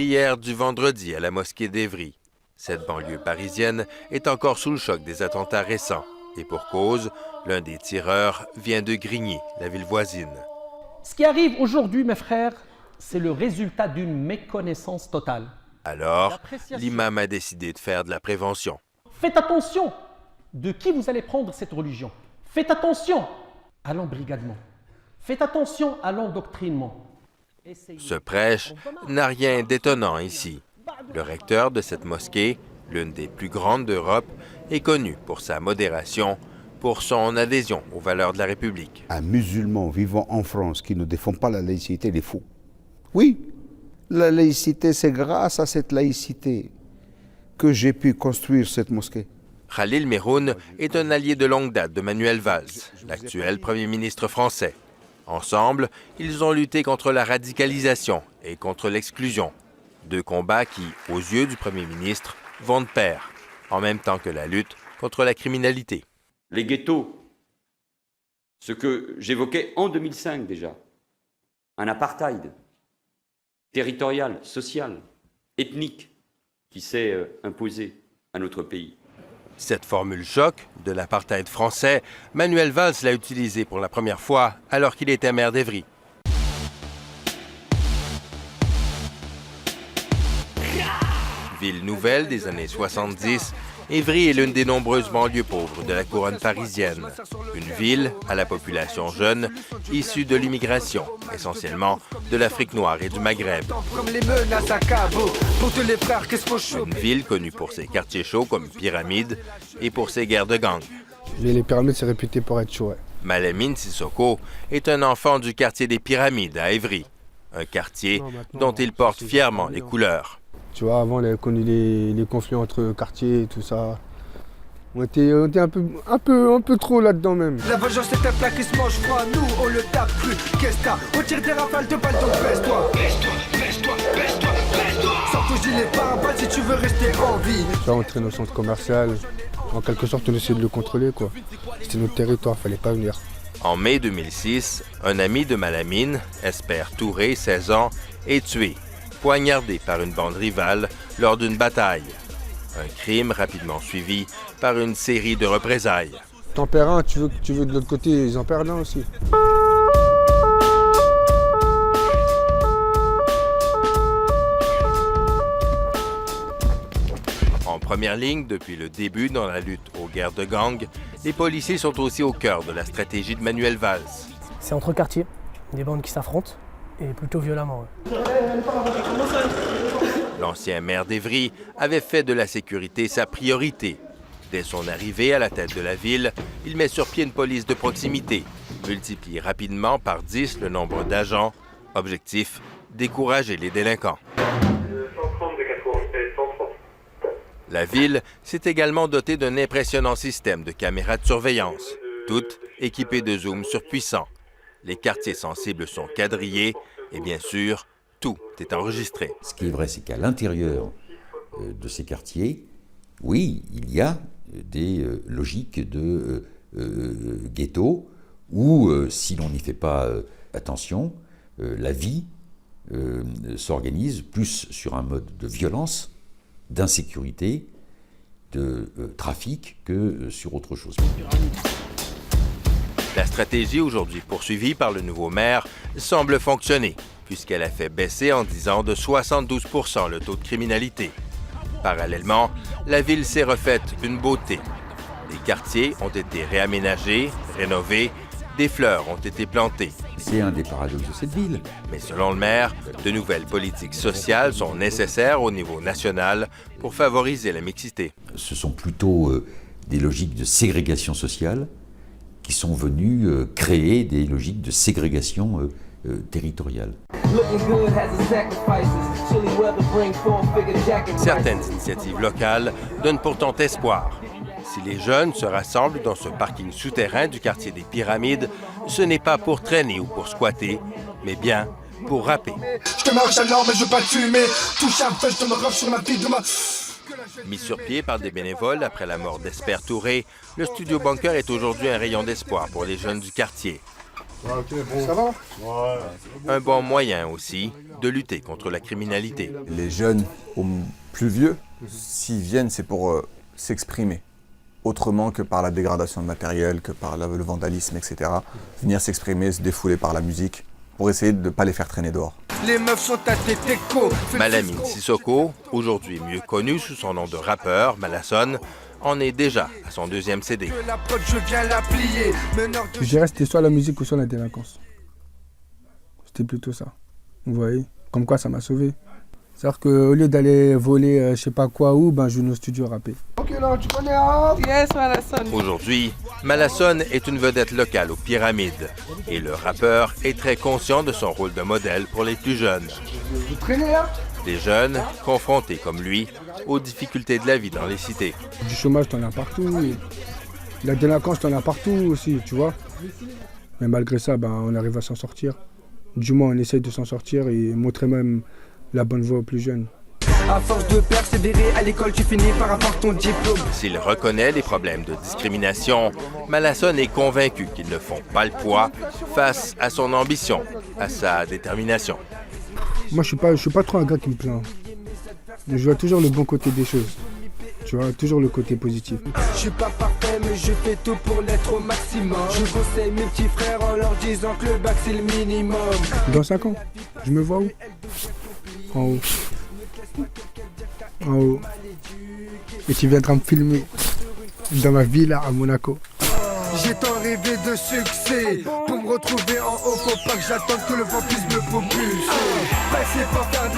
Prière du vendredi à la mosquée d'Evry. Cette banlieue parisienne est encore sous le choc des attentats récents. Et pour cause, l'un des tireurs vient de Grigny, la ville voisine. Ce qui arrive aujourd'hui, mes frères, c'est le résultat d'une méconnaissance totale. Alors, l'imam a décidé de faire de la prévention. Faites attention de qui vous allez prendre cette religion. Faites attention à l'embrigadement. Faites attention à l'endoctrinement. Ce prêche n'a rien d'étonnant ici. Le recteur de cette mosquée, l'une des plus grandes d'Europe, est connu pour sa modération, pour son adhésion aux valeurs de la République. Un musulman vivant en France qui ne défend pas la laïcité, il est fou. Oui, la laïcité, c'est grâce à cette laïcité que j'ai pu construire cette mosquée. Khalil Meroun est un allié de longue date de Manuel Valls, l'actuel premier ministre français. Ensemble, ils ont lutté contre la radicalisation et contre l'exclusion. Deux combats qui, aux yeux du premier ministre, vont de pair, en même temps que la lutte contre la criminalité. Les ghettos, ce que j'évoquais en 2005 déjà, un apartheid territorial, social, ethnique qui s'est imposé à notre pays. Cette formule choc de l'apartheid français, Manuel Valls l'a utilisée pour la première fois alors qu'il était maire d'Evry. Ville nouvelle des années 70, Évry est l'une des nombreuses banlieues pauvres de la couronne parisienne. Une ville à la population jeune, issue de l'immigration, essentiellement de l'Afrique noire et du Maghreb. Une ville connue pour ses quartiers chauds comme Pyramide et pour ses guerres de gangs. Mais les Pyramides, c'est réputé pour être chaud, ouais. Malamine Sissoko est un enfant du quartier des Pyramides à Évry, un quartier dont il porte fièrement les couleurs. Tu vois, avant, on a connu les conflits entre quartiers et tout ça. On était un peu trop là-dedans même. La vengeance c'est un plat qui se mange froid, nous on le tape cru. Qu'est-ce que t'as? On tire des rafales de balles, donc baisse-toi. Baisse-toi, baisse-toi, baisse-toi, baisse-toi. Sors ton gilet pare-balles si tu veux rester en vie. Tu vois, on entrait dans le centre commercial. En quelque sorte, on essayait de le contrôler, quoi. C'était notre territoire, fallait pas venir. En mai 2006, un ami de Malamine, Esper Touré, 16 ans, est tué, poignardé par une bande rivale lors d'une bataille. Un crime rapidement suivi par une série de représailles. T'en perds un, tu veux de l'autre côté, ils en perdent un aussi. En première ligne depuis le début dans la lutte aux guerres de gangs, les policiers sont aussi au cœur de la stratégie de Manuel Valls. C'est entre quartiers, des bandes qui s'affrontent, et plutôt violemment. L'ancien maire d'Évry avait fait de la sécurité sa priorité. Dès son arrivée à la tête de la ville, il met sur pied une police de proximité, multiplie rapidement par 10 le nombre d'agents. Objectif, décourager les délinquants. La ville s'est également dotée d'un impressionnant système de caméras de surveillance, toutes équipées de zooms surpuissants. Les quartiers sensibles sont quadrillés et bien sûr, tout est enregistré. Ce qui est vrai, c'est qu'à l'intérieur de ces quartiers, oui, il y a des logiques de ghetto où, si l'on n'y fait pas attention, la vie s'organise plus sur un mode de violence, d'insécurité, de trafic que sur autre chose. La stratégie aujourd'hui poursuivie par le nouveau maire semble fonctionner, puisqu'elle a fait baisser en 10 ans de 72 % le taux de criminalité. Parallèlement, la ville s'est refaite une beauté. Les quartiers ont été réaménagés, rénovés, des fleurs ont été plantées. C'est un des paradoxes de cette ville. Mais selon le maire, de nouvelles politiques sociales sont nécessaires au niveau national pour favoriser la mixité. Ce sont plutôt des logiques de ségrégation sociale qui sont venues créer des logiques de ségrégation territoriale. Certaines initiatives locales donnent pourtant espoir. Si les jeunes se rassemblent dans ce parking souterrain du quartier des Pyramides, ce n'est pas pour traîner ou pour squatter, mais bien pour rapper. Mis sur pied par des bénévoles après la mort d'Esper Touré, le Studio Bunker est aujourd'hui un rayon d'espoir pour les jeunes du quartier. Ça va? Un bon moyen aussi de lutter contre la criminalité. Les jeunes aux plus vieux, s'ils viennent, c'est pour s'exprimer. Autrement que par la dégradation de matériel, que par le vandalisme, etc. Venir s'exprimer, se défouler par la musique, pour essayer de ne pas les faire traîner dehors. Les meufs sont à tes décos. Malamine Sissoko, aujourd'hui mieux connu sous son nom de rappeur, Malason, en est déjà à son 2e CD. Que la pote, je viens la plier. Meneur de Je dirais que c'était soit la musique ou soit la délinquance. C'était plutôt ça. Vous voyez? Comme quoi ça m'a sauvé. C'est-à-dire qu'au lieu d'aller voler je sais pas quoi où, ben je vais au studio rapper. Ok là, tu connais hein? Yes, Malason. Aujourd'hui, Malason est une vedette locale aux Pyramides et le rappeur est très conscient de son rôle de modèle pour les plus jeunes. Vous traînez là? Des jeunes confrontés comme lui aux difficultés de la vie dans les cités. Du chômage, t'en as partout. La délinquance, t'en as partout aussi, tu vois. Mais malgré ça, ben, on arrive à s'en sortir. Du moins, on essaye de s'en sortir et montrer même la bonne voie aux plus jeunes. À force de persévérer à l'école, tu finis par avoir ton diplôme. S'il reconnaît les problèmes de discrimination, Malason est convaincu qu'ils ne font pas le poids face à son ambition, à sa détermination. Moi, je suis pas trop un gars qui me plaint. Je vois toujours le bon côté des choses. Tu vois, toujours le côté positif. Je suis pas parfait, mais je fais tout pour l'être au maximum. Je conseille mes petits frères en leur disant que le bac c'est le minimum. Dans 5 ans, je me vois où? En haut. En haut. Et tu viendras me filmer dans ma villa à Monaco. J'ai tant rêvé de succès. Pour me retrouver en haut, faut pas que j'attende que le vent puisse me propulser. Passer par faire de